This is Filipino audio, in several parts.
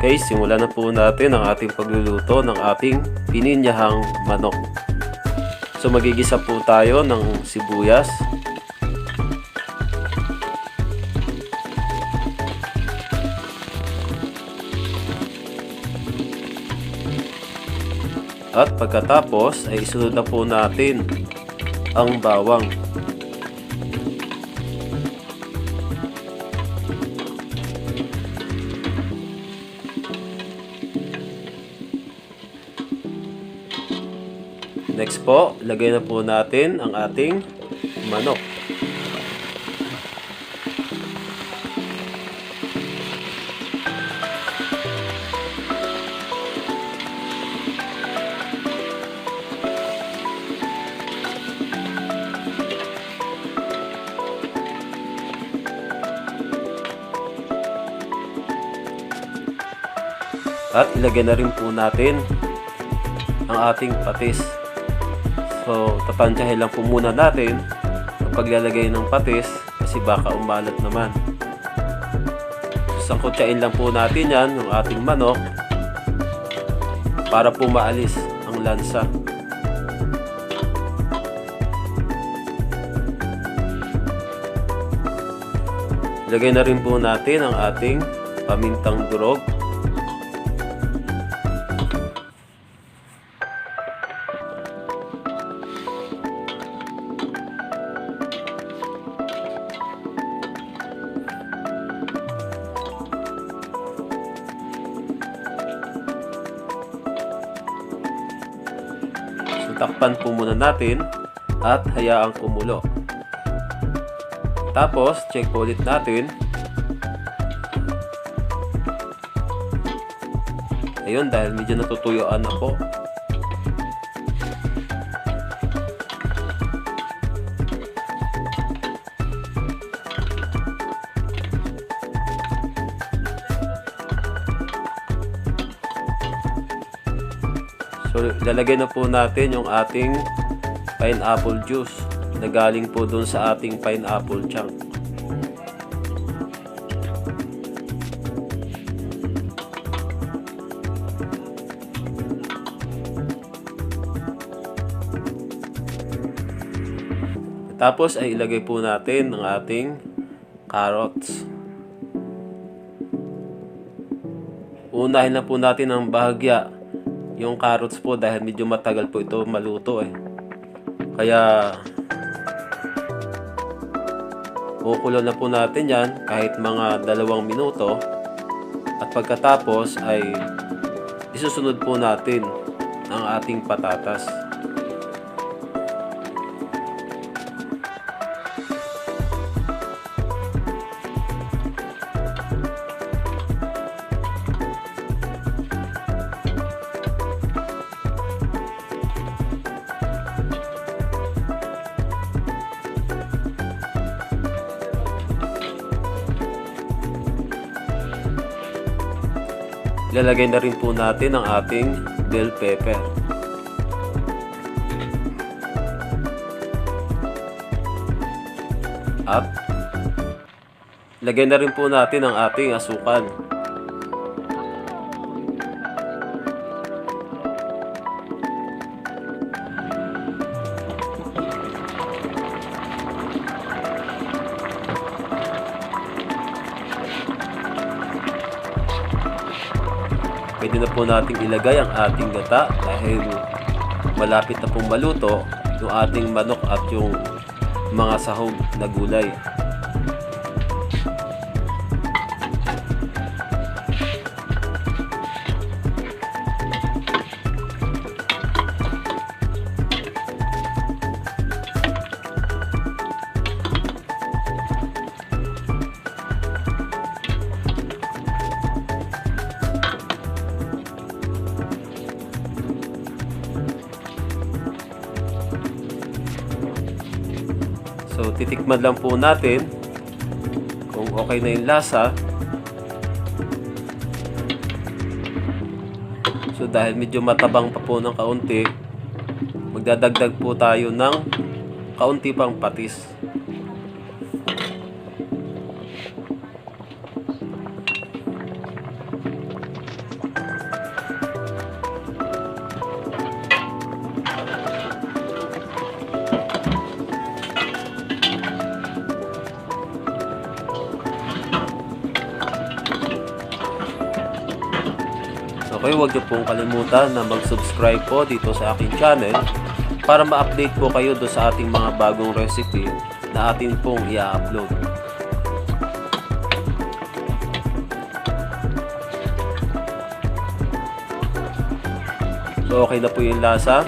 Okay, simulan na po natin ang ating pagluluto ng ating pininyahang manok. So magigisa po tayo ng sibuyas, at pagkatapos ay isunod na po natin ang bawang. Next po, lagay na po natin ang ating manok. At ilagay na rin po natin ang ating patis. So, tapansyahin lang po muna natin ang paglalagay ng patis kasi baka umalat naman. So, sangkutsain lang po natin yan, yung ating manok, para po maalis ang lansa. Lagay na rin po natin ang ating pamintang durog. Takpan po muna natin at hayaang kumulo. Tapos, check po ulit natin. Ayun, dahil medyo natutuyuan na po. So, lalagay na po natin yung ating pineapple juice na galing po dun sa ating pineapple chunk. Tapos ay ilagay po natin ang ating carrots. Unahin na po natin ang bahagya yung carrots po dahil medyo matagal po ito maluto eh. Kaya kukulo na po natin yan kahit mga 2 minuto. At pagkatapos ay isusunod po natin ang ating patatas. Ilalagay na rin po natin ang ating bell pepper. At ilagay na rin po natin ang ating asukal. Pwede na po nating ilagay ang ating gata dahil malapit na pong maluto yung ating manok at yung mga sahog na gulay. So, titikman lang po natin kung okay na yung lasa. So, dahil medyo matabang pa po ng kaunti, magdadagdag po tayo ng kaunti pang patis. Okay, huwag niyo pong kalimutan na mag-subscribe po dito sa aking channel para ma-update po kayo do sa ating mga bagong recipe na atin pong i-upload. So okay na po yung lasa.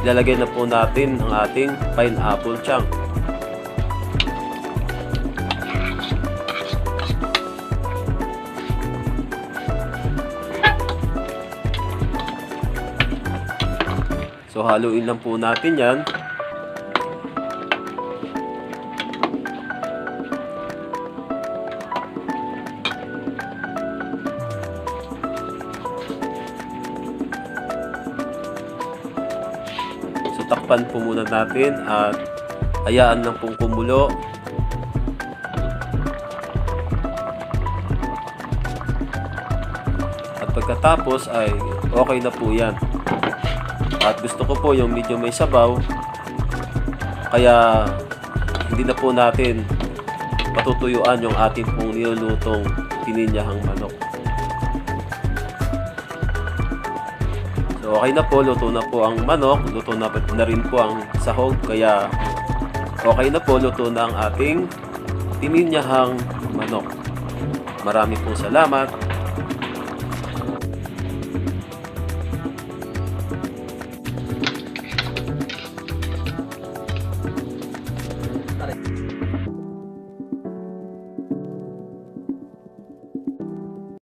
Ilalagay na po natin ang ating pineapple chunk. So haluin lang po natin yan. So takpan po muna natin at hayaan lang pong kumulo. At pagkatapos ay okay na po yan. At gusto ko po yung medyo may sabaw, kaya hindi na po natin patutuyuan yung ating pong nilulutong pininyahang manok. So okay na po, luto na po ang manok, luto na rin po ang sahog, kaya okay na po, luto na ang ating pininyahang manok. Marami pong salamat.